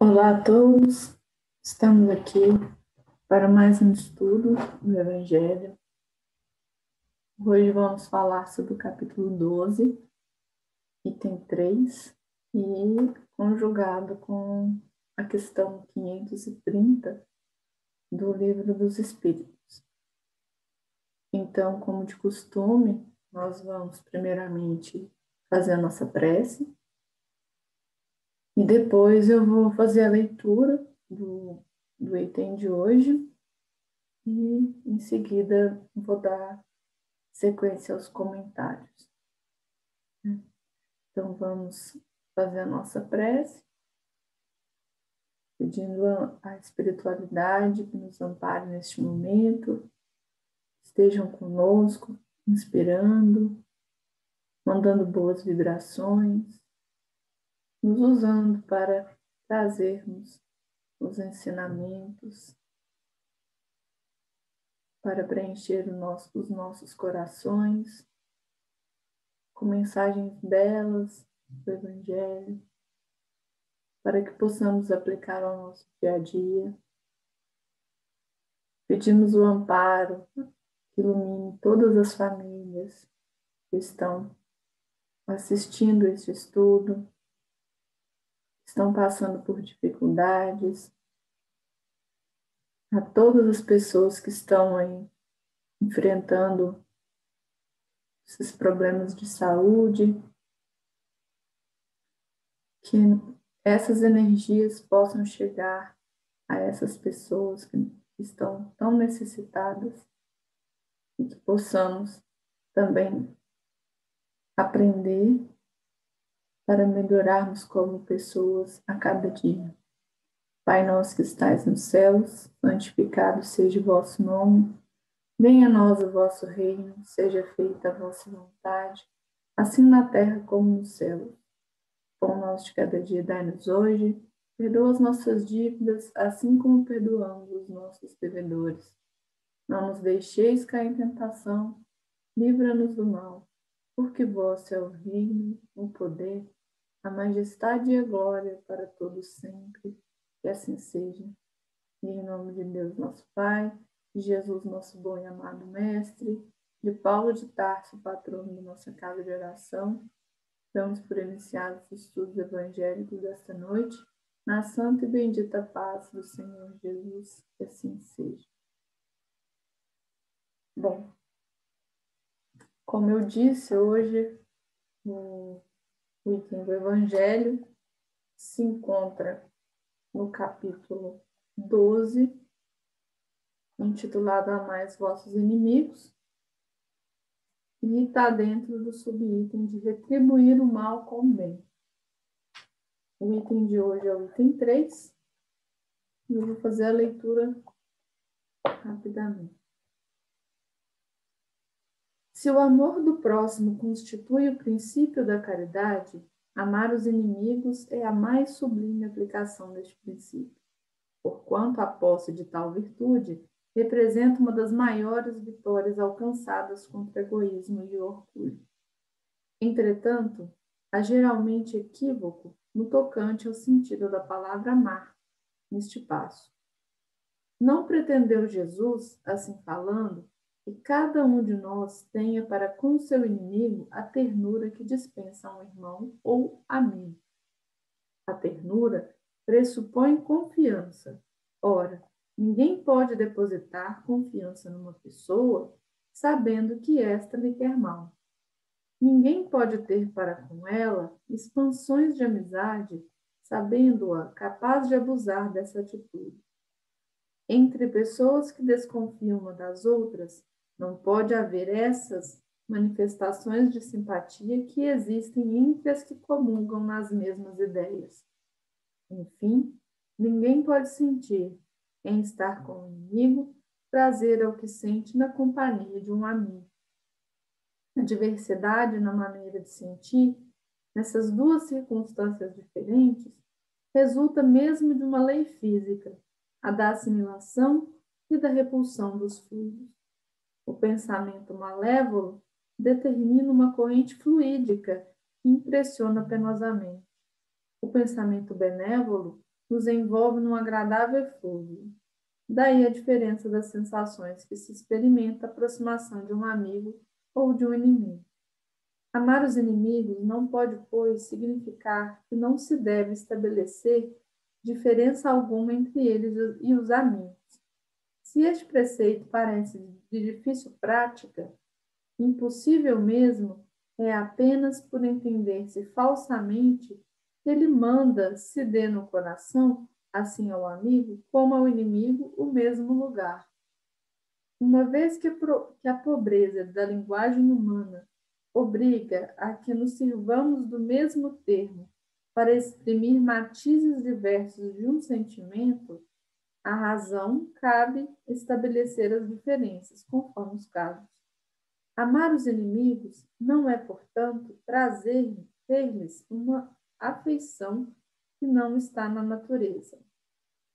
Olá a todos, estamos aqui para mais um estudo do Evangelho. Hoje vamos falar sobre o capítulo 12, item 3, e conjugado com a questão 530 do Livro dos Espíritos. Então, como de costume, nós vamos primeiramente fazer a nossa prece, e depois eu vou fazer a leitura do item de hoje. E, em seguida, vou dar sequência aos comentários. Então, vamos fazer a nossa prece, pedindo a espiritualidade que nos ampare neste momento, estejam conosco, inspirando, mandando boas vibrações, nos usando para trazermos os ensinamentos, para preencher os nossos corações com mensagens belas do Evangelho, para que possamos aplicar ao nosso dia a dia. Pedimos o amparo que ilumine todas as famílias que estão assistindo este estudo, estão passando por dificuldades, a todas as pessoas que estão aí enfrentando esses problemas de saúde, que essas energias possam chegar a essas pessoas que estão tão necessitadas e que possamos também aprender para melhorarmos como pessoas a cada dia. Pai nosso que estais nos céus, santificado seja o vosso nome. Venha a nós o vosso reino, seja feita a vossa vontade, assim na terra como no céu. Pão nosso de cada dia dai-nos hoje, perdoa as nossas dívidas, assim como perdoamos os nossos devedores. Não nos deixeis cair em tentação, livra-nos do mal, porque vosso é o reino, o poder, a majestade e a glória para todos sempre, que assim seja. E em nome de Deus nosso Pai, de Jesus nosso bom e amado Mestre, de Paulo de Tarso, patrono da nossa casa de oração, damos por iniciados os estudos evangélicos desta noite, na santa e bendita paz do Senhor Jesus, que assim seja. Bom, como eu disse, hoje o item do Evangelho se encontra no capítulo 12, intitulado Amai os vossos inimigos, e está dentro do subitem de retribuir o mal com o bem. O item de hoje é o item 3, e eu vou fazer a leitura rapidamente. Se o amor do próximo constitui o princípio da caridade, amar os inimigos é a mais sublime aplicação deste princípio, porquanto a posse de tal virtude representa uma das maiores vitórias alcançadas contra o egoísmo e o orgulho. Entretanto, há geralmente equívoco no tocante ao sentido da palavra amar neste passo. Não pretendeu Jesus, assim falando, que cada um de nós tenha para com seu inimigo a ternura que dispensa a um irmão ou amigo. A ternura pressupõe confiança. Ora, ninguém pode depositar confiança numa pessoa sabendo que esta lhe quer mal. Ninguém pode ter para com ela expansões de amizade, sabendo-a capaz de abusar dessa atitude. Entre pessoas que desconfiam uma das outras, não pode haver essas manifestações de simpatia que existem entre as que comungam nas mesmas ideias. Enfim, ninguém pode sentir, em estar com o inimigo, prazer ao que sente na companhia de um amigo. A diversidade na maneira de sentir, nessas duas circunstâncias diferentes, resulta mesmo de uma lei física, a da assimilação e da repulsão dos fluidos. O pensamento malévolo determina uma corrente fluídica que impressiona penosamente. O pensamento benévolo nos envolve num agradável eflúvio. Daí a diferença das sensações que se experimenta a aproximação de um amigo ou de um inimigo. Amar os inimigos não pode, pois, significar que não se deve estabelecer diferença alguma entre eles e os amigos. Se este preceito parece de difícil prática, impossível mesmo, é apenas por entender-se falsamente que ele manda se dê no coração, assim ao amigo, como ao inimigo, o mesmo lugar. Uma vez que a pobreza da linguagem humana obriga a que nos sirvamos do mesmo termo para exprimir matizes diversos de um sentimento, a razão cabe estabelecer as diferenças, conforme os casos. Amar os inimigos não é, portanto, ter-lhes uma afeição que não está na natureza,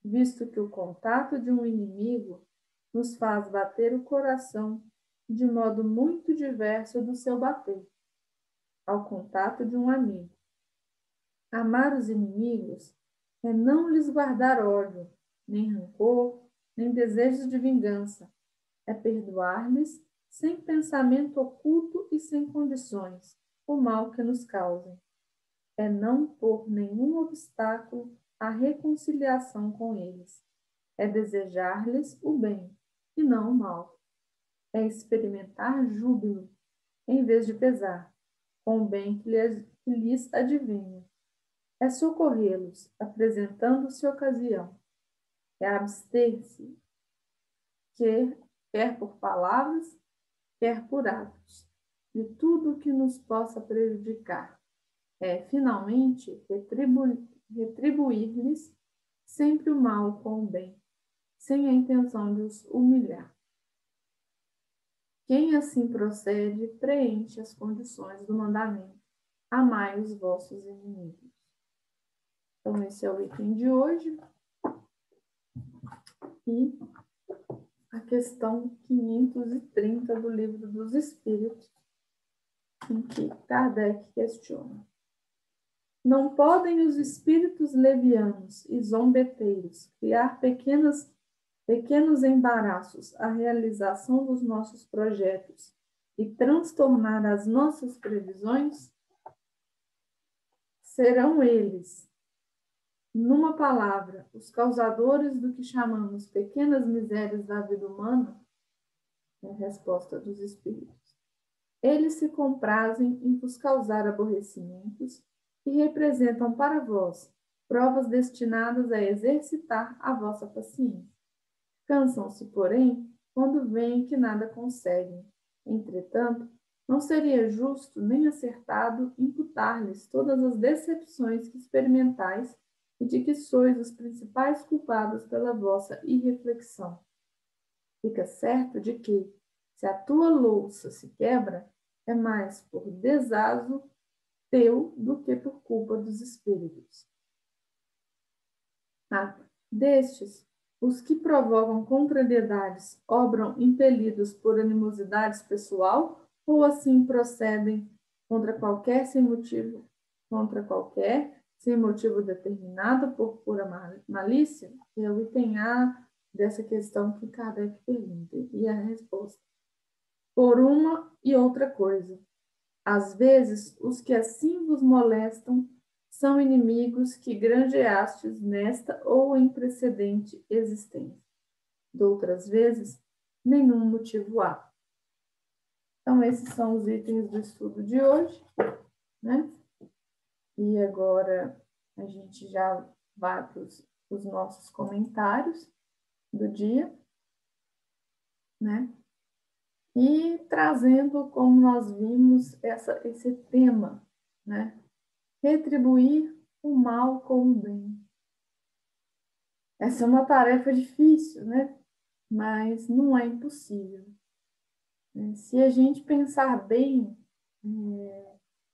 visto que o contato de um inimigo nos faz bater o coração de modo muito diverso do seu bater ao contato de um amigo. Amar os inimigos é não lhes guardar ódio, nem rancor, nem desejos de vingança. É perdoar-lhes sem pensamento oculto e sem condições o mal que nos causem. É não pôr nenhum obstáculo à reconciliação com eles. É desejar-lhes o bem e não o mal. É experimentar júbilo em vez de pesar, com o bem que lhes advinha. É socorrê-los, apresentando-se ocasião. É abster-se, quer por palavras, quer por atos, de tudo o que nos possa prejudicar. É, finalmente, retribuir-lhes sempre o mal com o bem, sem a intenção de os humilhar. Quem assim procede, preenche as condições do mandamento. Amai os vossos inimigos. Então, esse é o item de hoje. E a questão 530 do Livro dos Espíritos, em que Kardec questiona: não podem os espíritos levianos e zombeteiros criar pequenos embaraços à realização dos nossos projetos e transtornar as nossas previsões? Serão eles, numa palavra, os causadores do que chamamos pequenas misérias da vida humana? É a resposta dos espíritos. Eles se comprazem em vos causar aborrecimentos e representam para vós provas destinadas a exercitar a vossa paciência. Cansam-se, porém, quando veem que nada conseguem. Entretanto, não seria justo nem acertado imputar-lhes todas as decepções que experimentais e de que sois os principais culpados pela vossa irreflexão. Fica certo de que, se a tua louça se quebra, é mais por desazo teu do que por culpa dos espíritos. Destes, os que provocam contrariedades obram impelidos por animosidades pessoal ou assim procedem contra qualquer sem motivo determinado por pura malícia? É o item A dessa questão que Kardec pergunta. E a resposta: por uma e outra coisa. Às vezes, os que assim vos molestam são inimigos que granjeastes nesta ou em precedente existência. Doutras vezes, nenhum motivo há. Então, esses são os itens do estudo de hoje, né? E agora a gente já vai para os nossos comentários do dia, né? E trazendo, como nós vimos, esse tema, né? Retribuir o mal com o bem. Essa é uma tarefa difícil, né? Mas não é impossível. Se a gente pensar bem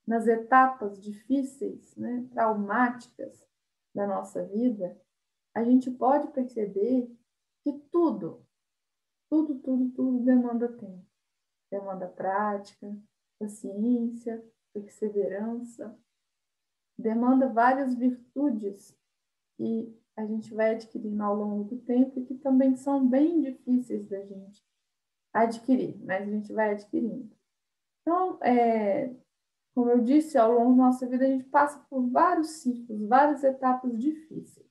nas etapas difíceis, né, traumáticas da nossa vida, a gente pode perceber que tudo demanda tempo. Demanda prática, paciência, perseverança, demanda várias virtudes que a gente vai adquirindo ao longo do tempo e que também são bem difíceis da gente adquirir, mas a gente vai adquirindo. Então, como eu disse, ao longo da nossa vida a gente passa por vários ciclos, várias etapas difíceis,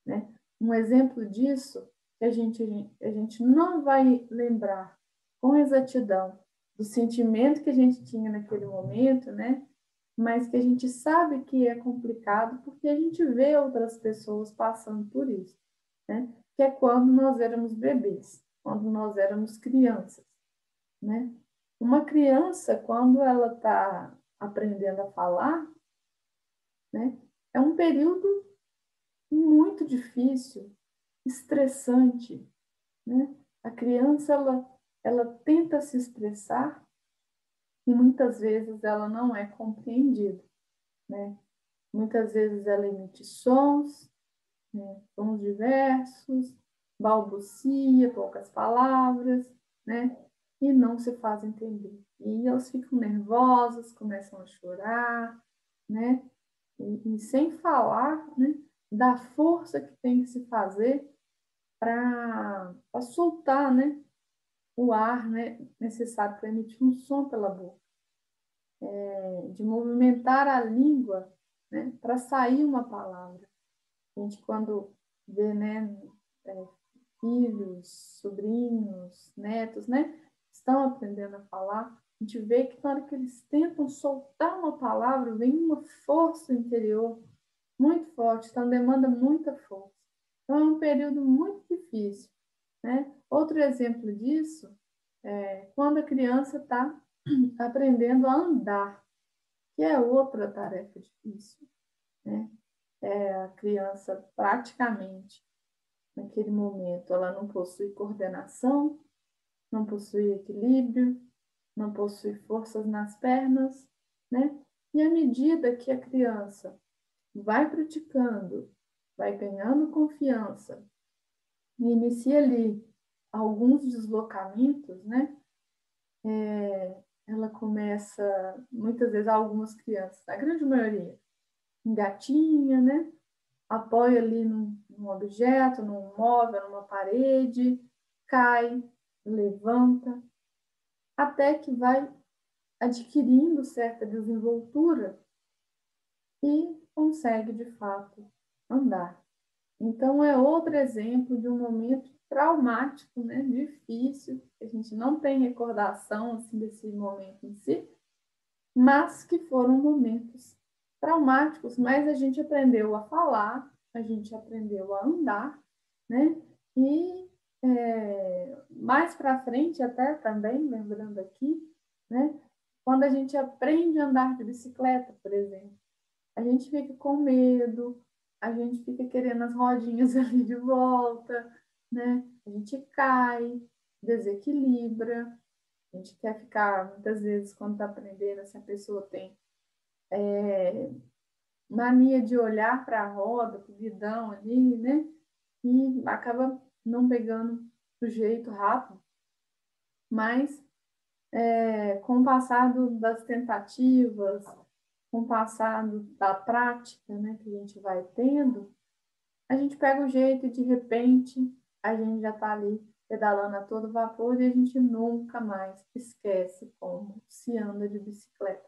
né? Um exemplo disso que a gente não vai lembrar com exatidão do sentimento que a gente tinha naquele momento, né? Mas que a gente sabe que é complicado porque a gente vê outras pessoas passando por isso, né? Que é quando nós éramos bebês, quando nós éramos crianças, né? Uma criança, quando ela está aprendendo a falar, né? É um período muito difícil, estressante, né? A criança, ela tenta se expressar e muitas vezes ela não é compreendida, né? Muitas vezes ela emite sons, né? Sons diversos, balbucia poucas palavras, né? E não se faz entender. E elas ficam nervosas, começam a chorar, né? E sem falar, né, da força que tem que se fazer para soltar, né, o ar, né, necessário para emitir um som pela boca, de movimentar a língua, né, para sair uma palavra. A gente, quando vê, né, é, filhos, sobrinhos, netos, né, estão aprendendo a falar, a gente vê que na hora que eles tentam soltar uma palavra, vem uma força interior muito forte, então demanda muita força. Então é um período muito difícil, né? Outro exemplo disso é quando a criança está aprendendo a andar, que é outra tarefa difícil, né? A criança praticamente naquele momento ela não possui coordenação, não possui equilíbrio, não possui forças nas pernas, né? E à medida que a criança vai praticando, vai ganhando confiança e inicia ali alguns deslocamentos, né? Ela começa, muitas vezes, algumas crianças, a grande maioria, engatinha, né? Apoia ali num objeto, num móvel, numa parede, cai, levanta, até que vai adquirindo certa desenvoltura e consegue, de fato, andar. Então, é outro exemplo de um momento traumático, né? Difícil, a gente não tem recordação assim, desse momento em si, mas que foram momentos traumáticos, mas a gente aprendeu a falar, a gente aprendeu a andar, né? E mais para frente, até também, lembrando aqui, né? Quando a gente aprende a andar de bicicleta, por exemplo, a gente fica com medo, a gente fica querendo as rodinhas ali de volta, né? A gente cai, desequilibra, a gente quer ficar, muitas vezes, quando está aprendendo, se a pessoa tem mania de olhar para a roda, para o guidão ali, né? E acaba não pegando o jeito rápido, mas com o passar das tentativas, com o passar da prática, né, que a gente vai tendo, a gente pega o jeito e de repente a gente já está ali pedalando a todo vapor e a gente nunca mais esquece como se anda de bicicleta.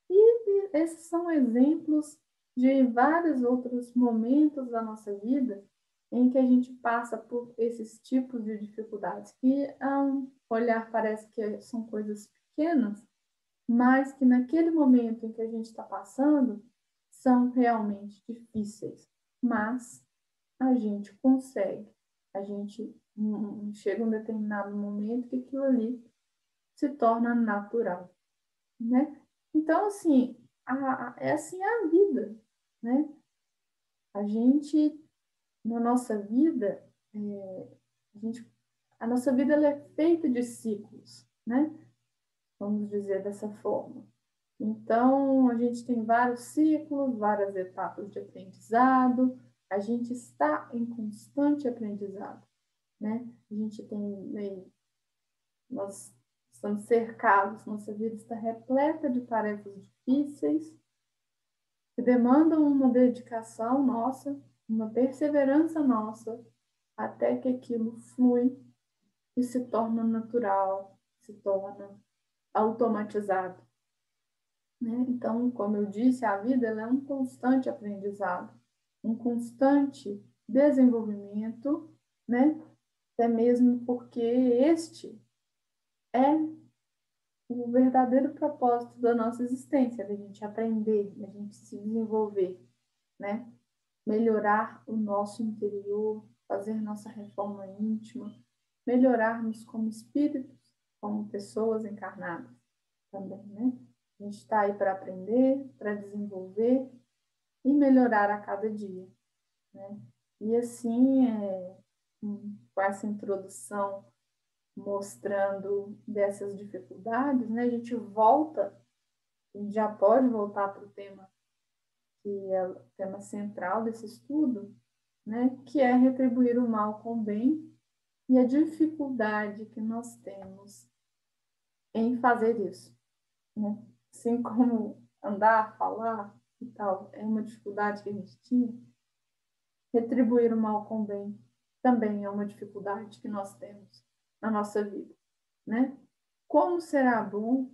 E esses são exemplos de vários outros momentos da nossa vida em que a gente passa por esses tipos de dificuldades, que a um olhar parece que são coisas pequenas, mas que naquele momento em que a gente está passando são realmente difíceis. Mas a gente consegue, a gente chega a um determinado momento que aquilo ali se torna natural, né? Então, assim, é assim a vida, né? A gente, na nossa vida, a gente, a nossa vida ela é feita de ciclos, né? Vamos dizer dessa forma. Então, a gente tem vários ciclos, várias etapas de aprendizado, a gente está em constante aprendizado, né? A gente tem, nós estamos cercados, nossa vida está repleta de tarefas difíceis, que demandam uma dedicação nossa, uma perseverança nossa até que aquilo flui e se torna natural, se torna automatizado, né? Então, como eu disse, a vida ela é um constante aprendizado, um constante desenvolvimento, né? Até mesmo porque este é o verdadeiro propósito da nossa existência, da gente aprender, da gente se desenvolver, né? Melhorar o nosso interior, fazer nossa reforma íntima, melhorarmos como espíritos, como pessoas encarnadas também, né? A gente está aí para aprender, para desenvolver e melhorar a cada dia, né? E assim, com essa introdução mostrando dessas dificuldades, né? A gente volta, a gente já pode voltar para o tema que é o tema central desse estudo, né? Que é retribuir o mal com o bem e a dificuldade que nós temos em fazer isso, né? Assim como andar, falar e tal, é uma dificuldade que a gente tinha, retribuir o mal com o bem também é uma dificuldade que nós temos na nossa vida, né? Como será bom,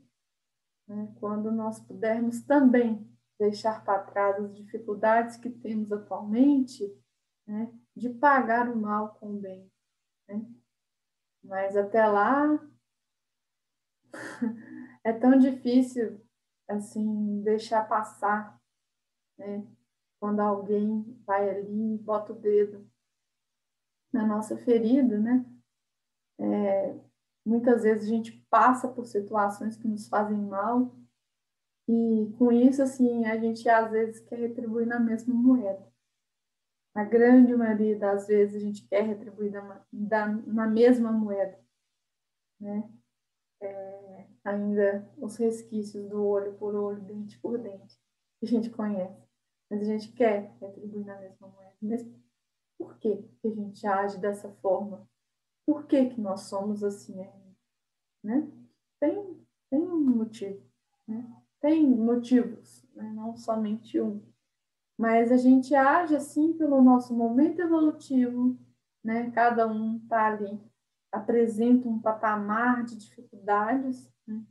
né, quando nós pudermos também deixar para trás as dificuldades que temos atualmente, né, de pagar o mal com o bem, né? Mas até lá é tão difícil assim deixar passar, né? Quando alguém vai ali e bota o dedo na nossa ferida, né? Muitas vezes a gente passa por situações que nos fazem mal e com isso assim a gente às vezes quer retribuir na mesma moeda. A grande maioria das vezes a gente quer retribuir na mesma moeda, né? Ainda os resquícios do olho por olho, dente por dente, que a gente conhece. Mas a gente quer retribuir na mesma moeda. Mas por que que a gente age dessa forma? Por que que nós somos assim, né? Tem um motivo, né? Tem motivos, né? Não somente um. Mas a gente age assim pelo nosso momento evolutivo, né? Cada um está ali, apresenta um patamar de dificuldades, né?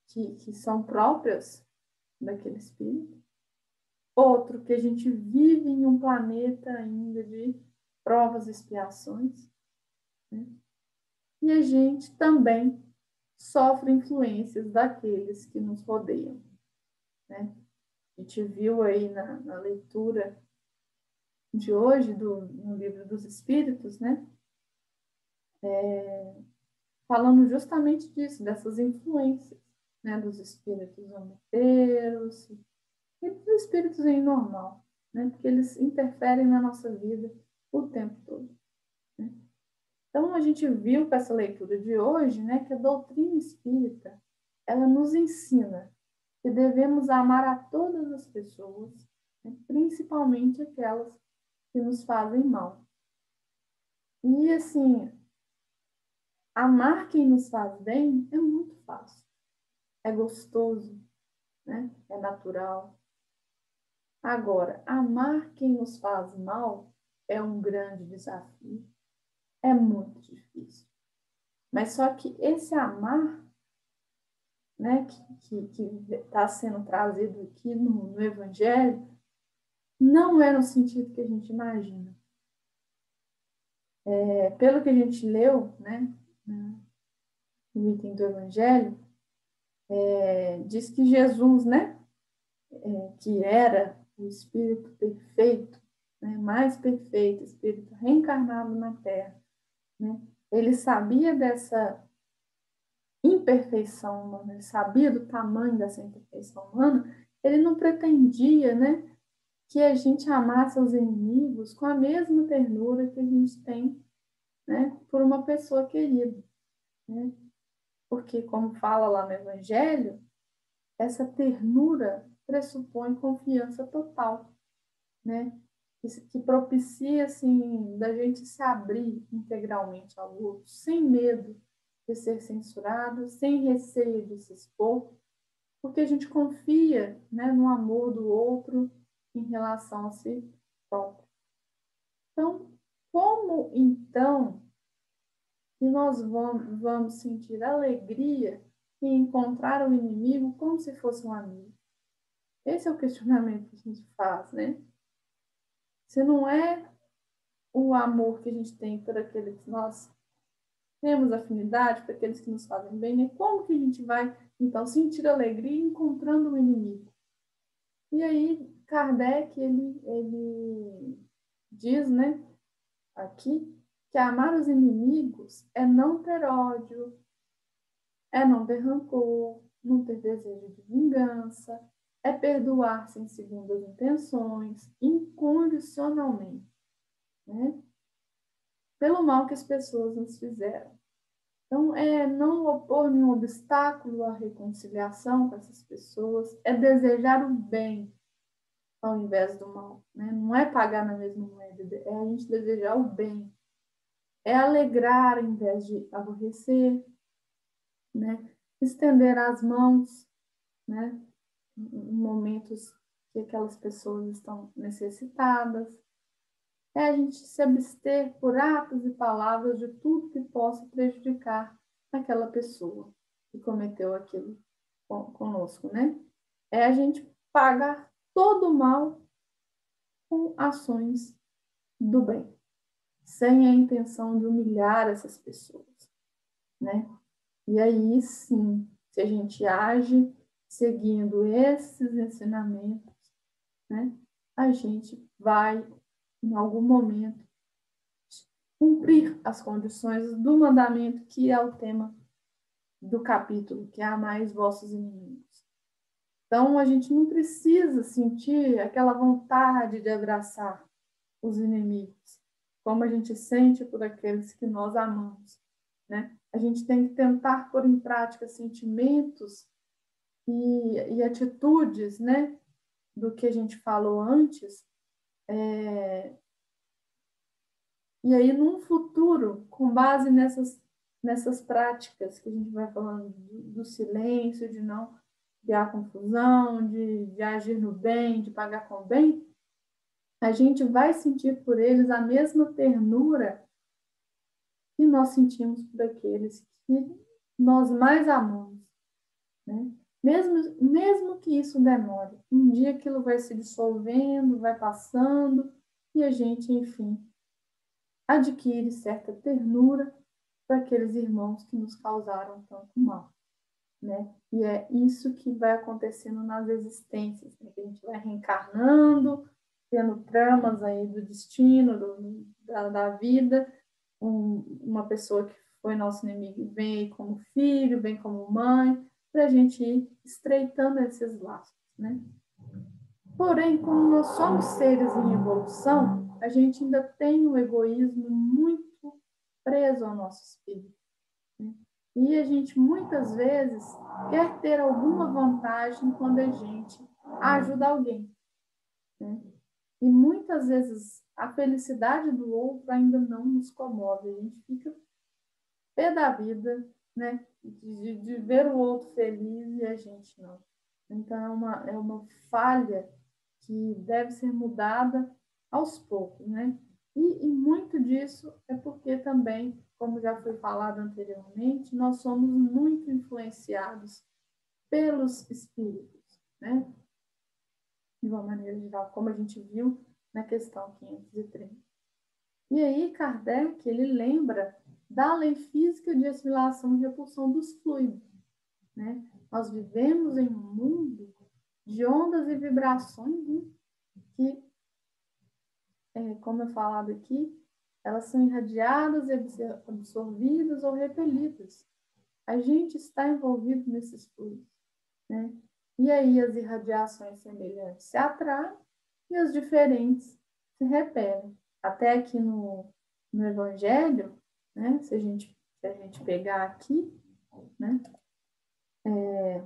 Que são próprias daquele espírito. Outro, que a gente vive em um planeta ainda de provas e expiações, né? E a gente também sofre influências daqueles que nos rodeiam, né? A gente viu aí na leitura de hoje, no Livro dos Espíritos, né? Falando justamente disso, dessas influências, né? Dos espíritos zombeteiros e dos espíritos em normal, né? Porque eles interferem na nossa vida o tempo todo, né? Então, a gente viu com essa leitura de hoje, né, que a doutrina espírita, ela nos ensina que devemos amar a todas as pessoas, né, principalmente aquelas que nos fazem mal. E, assim, amar quem nos faz bem é muito fácil, é gostoso, né, é natural. Agora, amar quem nos faz mal é um grande desafio, é muito difícil. Mas só que esse amar, né, que está sendo trazido aqui no Evangelho, não é no sentido que a gente imagina. Pelo que a gente leu, né, no item do Evangelho, diz que Jesus, né, que era o Espírito perfeito, né, mais perfeito, Espírito reencarnado na Terra, né, ele sabia dessa imperfeição humana, ele sabia do tamanho dessa imperfeição humana, ele não pretendia, né, que a gente amasse os inimigos com a mesma ternura que a gente tem, né, por uma pessoa querida, né? Porque, como fala lá no Evangelho, essa ternura pressupõe confiança total, né? Que propicia, assim, da gente se abrir integralmente ao outro, sem medo de ser censurado, sem receio de se expor, porque a gente confia, né, no amor do outro, em relação a si próprio. Então, como então que nós vamos sentir alegria em encontrar o inimigo como se fosse um amigo? Esse é o questionamento que a gente faz, né? Se não é o amor que a gente tem por aqueles que nós temos afinidade, por aqueles que nos fazem bem, né? Como que a gente vai, então, sentir alegria encontrando um inimigo? E aí, Kardec, ele diz, né, aqui, que amar os inimigos é não ter ódio, é não ter rancor, não ter desejo de vingança, é perdoar sem segundas intenções, incondicionalmente, né? Pelo mal que as pessoas nos fizeram. Então, é não opor nenhum obstáculo à reconciliação com essas pessoas, é desejar o bem ao invés do mal, né? Não é pagar na mesma moeda, é a gente desejar o bem, é alegrar ao invés de aborrecer, né? Estender as mãos, né? Em momentos que aquelas pessoas estão necessitadas, é a gente se abster por atos e palavras de tudo que possa prejudicar aquela pessoa que cometeu aquilo conosco, né? É a gente pagar todo o mal com ações do bem, sem a intenção de humilhar essas pessoas, né? E aí sim, se a gente age seguindo esses ensinamentos, né, a gente vai, em algum momento, cumprir as condições do mandamento que é o tema do capítulo, que é amar os vossos inimigos. Então, a gente não precisa sentir aquela vontade de abraçar os inimigos, como a gente sente por aqueles que nós amamos, né? A gente tem que tentar pôr em prática sentimentos e atitudes, né, do que a gente falou antes, e aí num futuro, com base nessas práticas que a gente vai falando do silêncio, de não criar confusão, de agir no bem, de pagar com o bem, a gente vai sentir por eles a mesma ternura que nós sentimos por aqueles que nós mais amamos, né? Mesmo que isso demore, um dia aquilo vai se dissolvendo, vai passando, e a gente, enfim, adquire certa ternura para aqueles irmãos que nos causaram tanto mal, né? E é isso que vai acontecendo nas existências, né? Que a gente vai reencarnando, tendo tramas aí do destino, da vida, uma pessoa que foi nosso inimigo vem como filho, vem como mãe, para a gente ir estreitando esses laços, né? Porém, como nós somos seres em evolução, a gente ainda tem um egoísmo muito preso ao nosso espírito, né? E a gente muitas vezes quer ter alguma vantagem quando a gente ajuda alguém, né? E muitas vezes a felicidade do outro ainda não nos comove, a gente fica pé da vida, né? De ver o outro feliz e a gente não. Então, é uma falha que deve ser mudada aos poucos, né? E muito disso é porque também, como já foi falado anteriormente, nós somos muito influenciados pelos espíritos, né? De uma maneira geral, como a gente viu na questão 530. E aí, Kardec, ele lembra da lei física de assimilação e repulsão dos fluidos, né? Nós vivemos em um mundo de ondas e vibrações, né? Que, como é falado aqui, elas são irradiadas e absorvidas ou repelidas. A gente está envolvido nesses fluidos, né? E aí as irradiações semelhantes se atraem e as diferentes se repelem. Até aqui no Evangelho, né? Se a gente pegar aqui, né? É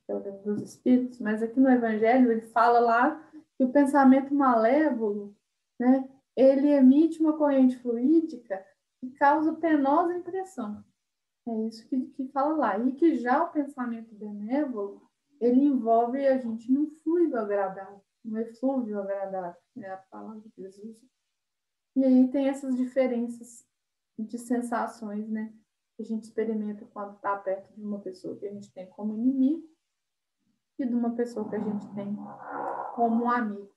o livro dos Espíritos, mas aqui no Evangelho ele fala lá que o pensamento malévolo, né? Ele emite uma corrente fluídica que causa penosa impressão. É isso que fala lá. E que já o pensamento benévolo, ele envolve a gente num fluido agradável, num eflúvio agradável, é a palavra que eles usam. E aí tem essas diferenças de sensações, né, que a gente experimenta quando está perto de uma pessoa que a gente tem como inimigo e de uma pessoa que a gente tem como um amigo.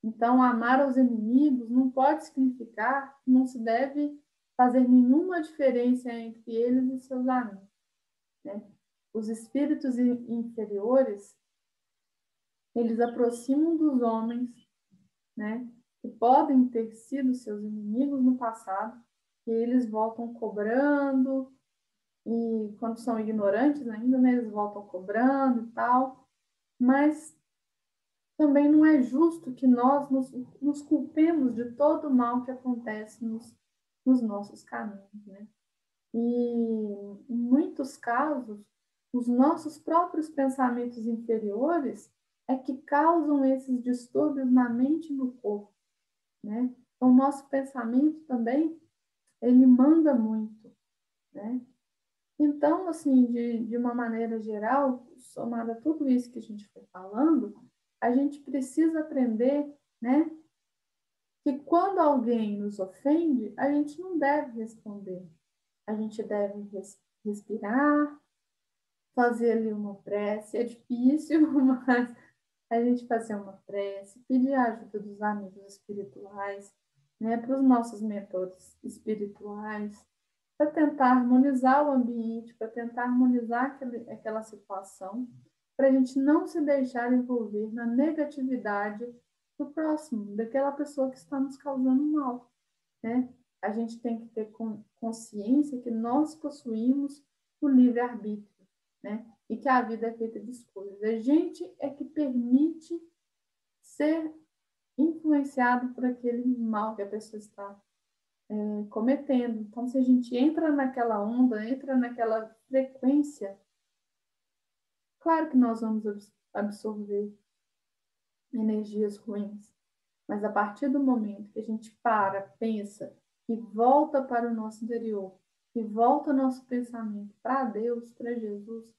Então, amar aos inimigos não pode significar que não se deve fazer nenhuma diferença entre eles e seus amigos, né? Os espíritos inferiores, eles aproximam dos homens, né, que podem ter sido seus inimigos no passado, e eles voltam cobrando, e quando são ignorantes ainda, né, eles voltam cobrando e tal, mas também não é justo que nós nos culpemos de todo o mal que acontece nos nossos caminhos, né? E, em muitos casos, os nossos próprios pensamentos inferiores é que causam esses distúrbios na mente e no corpo, né? Então, o nosso pensamento também, ele manda muito, né? Então, assim, de uma maneira geral, somado a tudo isso que a gente foi falando, a gente precisa aprender, né, que quando alguém nos ofende, a gente não deve responder. A gente deve respirar, fazer ali uma prece. É difícil, mas a gente fazer uma prece, pedir a ajuda dos amigos espirituais, né, para os nossos mentores espirituais, para tentar harmonizar o ambiente, para tentar harmonizar aquela situação, para a gente não se deixar envolver na negatividade do próximo, daquela pessoa que está nos causando mal, né? A gente tem que ter consciência que nós possuímos o livre-arbítrio, né? E que a vida é feita de escolhas. A gente é que permite ser influenciado por aquele mal que a pessoa está cometendo. Então, se a gente entra naquela onda, entra naquela frequência, claro que nós vamos absorver energias ruins, mas a partir do momento que a gente para, pensa e volta para o nosso interior, e volta nosso pensamento para Deus, para Jesus,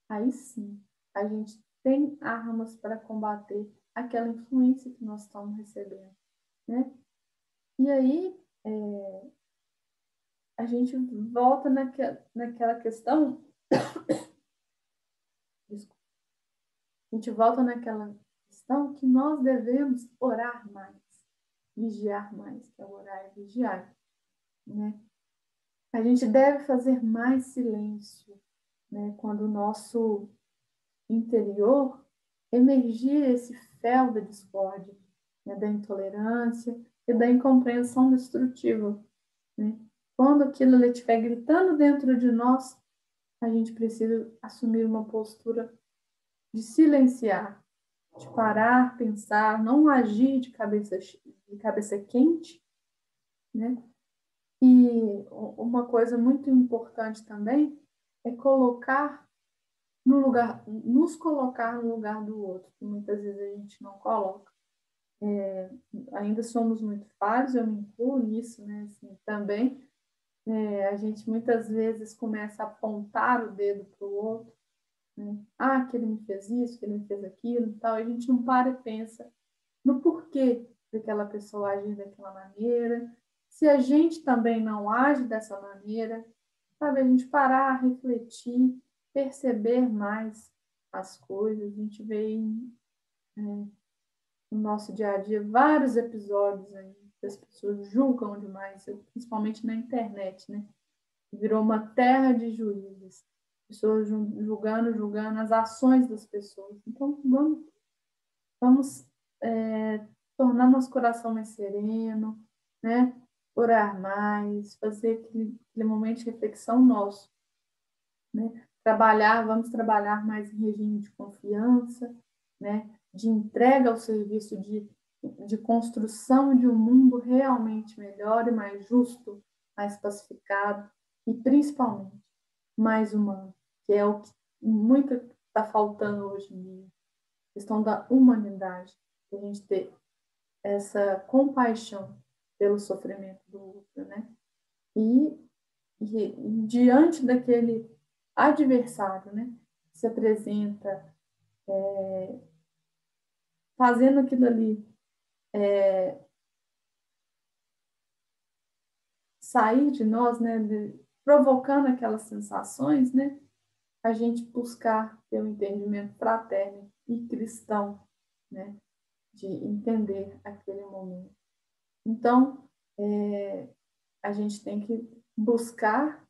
aí sim a gente tem armas para combater aquela influência que nós estamos recebendo, né? E aí a gente volta naquela questão, a gente volta naquela questão que nós devemos orar mais, vigiar mais, que é orar e vigiar, né? A gente deve fazer mais silêncio, né? Quando o nosso interior emergir esse fel da discórdia, né? Da intolerância e da incompreensão destrutiva, né? Quando aquilo estiver gritando dentro de nós, a gente precisa assumir uma postura de silenciar, de parar, pensar, não agir de cabeça quente, né? E uma coisa muito importante também é nos colocar no lugar do outro, que muitas vezes a gente não coloca. Ainda somos muito falhos, eu me incluo nisso, né? Assim, também. A gente muitas vezes começa a apontar o dedo para o outro, né? Ah, que ele me fez isso, que ele me fez aquilo, e tal. A gente não para e pensa no porquê daquela pessoa agir daquela maneira. Se a gente também não age dessa maneira, sabe, a gente parar, refletir, perceber mais as coisas. A gente vê no nosso dia a dia vários episódios aí que as pessoas julgam demais, principalmente na internet, né? Virou uma terra de juízes. Pessoas julgando as ações das pessoas. Então, vamos tornar nosso coração mais sereno, né? Orar mais, fazer aquele momento de reflexão nosso, né? Vamos trabalhar mais em regime de confiança, né? De entrega ao serviço de construção de um mundo realmente melhor e mais justo, mais pacificado e, principalmente, mais humano, que é o que muito está faltando hoje em dia. A questão da humanidade, a gente ter essa compaixão pelo sofrimento do outro, né? E, e diante daquele adversário, né, que se apresenta fazendo aquilo ali sair de nós, né, provocando aquelas sensações, né, a gente buscar ter um entendimento fraterno e cristão, né, de entender aquele momento. Então, a gente tem que buscar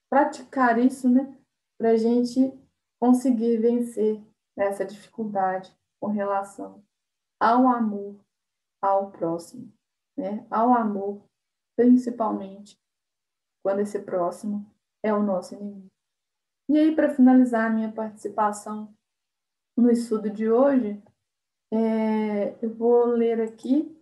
praticar isso, né, para a gente conseguir vencer essa dificuldade com relação ao amor ao próximo, né, ao amor, principalmente quando esse próximo é o nosso inimigo. E aí, para finalizar a minha participação no estudo de hoje, eu vou ler aqui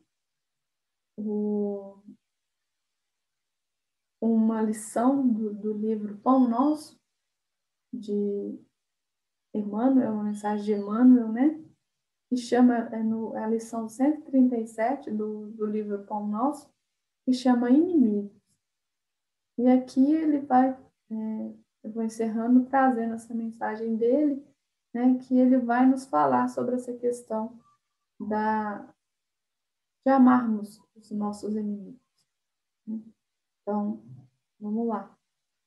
uma lição do livro Pão Nosso, de Emmanuel, uma mensagem de Emmanuel, né? Que chama, é a lição 137 do livro Pão Nosso, que chama Inimigos. E aqui ele vai, eu vou encerrando, trazendo essa mensagem dele, né? Que ele vai nos falar sobre essa questão de amarmos os nossos inimigos. Então, vamos lá.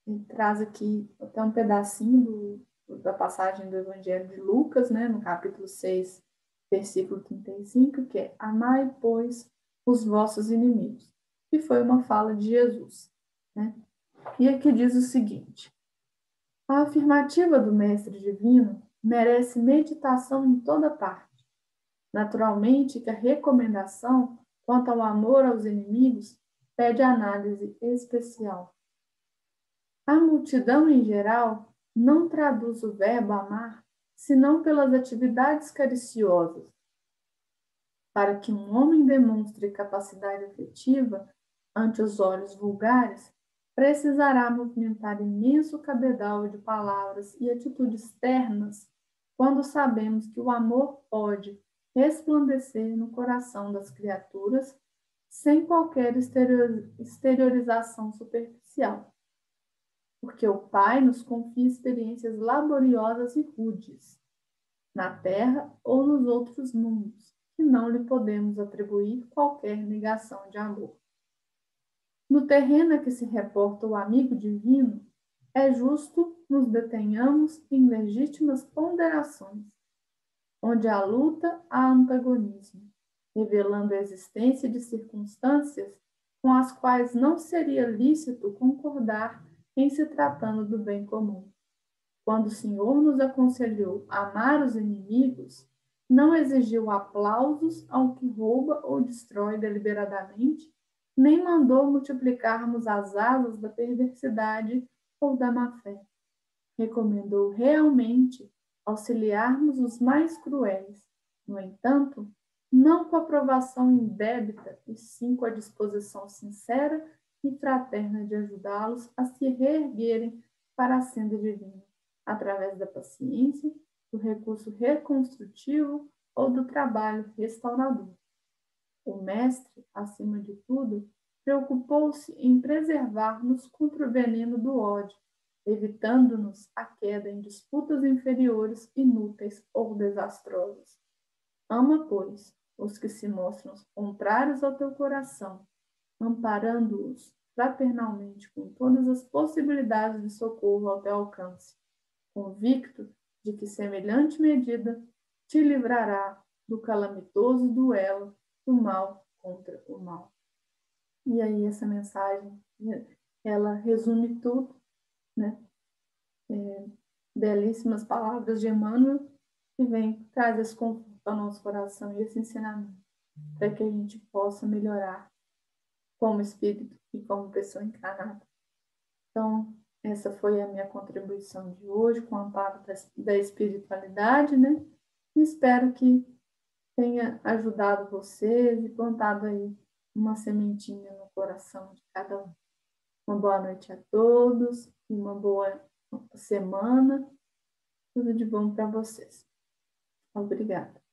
Ele traz aqui até um pedacinho da passagem do Evangelho de Lucas, né, no capítulo 6, versículo 35, que é: amai, pois, os vossos inimigos. Que foi uma fala de Jesus, né? E aqui diz o seguinte: a afirmativa do Mestre Divino merece meditação em toda parte. Naturalmente que a recomendação quanto ao amor aos inimigos pede análise especial. A multidão, em geral, não traduz o verbo amar senão pelas atividades cariciosas. Para que um homem demonstre capacidade afetiva ante os olhos vulgares, precisará movimentar imenso cabedal de palavras e atitudes ternas, quando sabemos que o amor pode resplandecer no coração das criaturas sem qualquer exteriorização superficial. Porque o Pai nos confia experiências laboriosas e rudes, na terra ou nos outros mundos, que não lhe podemos atribuir qualquer negação de amor. No terreno a que se reporta o amigo divino, é justo nos detenhamos em legítimas ponderações, onde há luta, há antagonismo, revelando a existência de circunstâncias com as quais não seria lícito concordar em se tratando do bem comum. Quando o Senhor nos aconselhou a amar os inimigos, não exigiu aplausos ao que rouba ou destrói deliberadamente, nem mandou multiplicarmos as asas da perversidade ou da má-fé. Recomendou realmente auxiliarmos os mais cruéis, no entanto, não com aprovação indébita, e sim com a disposição sincera e fraterna de ajudá-los a se reerguerem para a senda divina, através da paciência, do recurso reconstrutivo ou do trabalho restaurador. O mestre, acima de tudo, preocupou-se em preservar-nos contra o veneno do ódio, evitando-nos a queda em disputas inferiores, inúteis ou desastrosas. Ama, pois, os que se mostram contrários ao teu coração, amparando-os fraternalmente com todas as possibilidades de socorro ao teu alcance, convicto de que semelhante medida te livrará do calamitoso duelo do mal contra o mal. E aí essa mensagem, ela resume tudo, né? Belíssimas palavras de Emmanuel, que vem trazer esse conforto ao nosso coração e esse ensinamento, para que a gente possa melhorar como espírito e como pessoa encarnada. Então, essa foi a minha contribuição de hoje com o amparo da espiritualidade, né? E espero que tenha ajudado vocês e plantado aí uma sementinha no coração de cada um. Uma boa noite a todos e uma boa semana. Tudo de bom para vocês. Obrigada.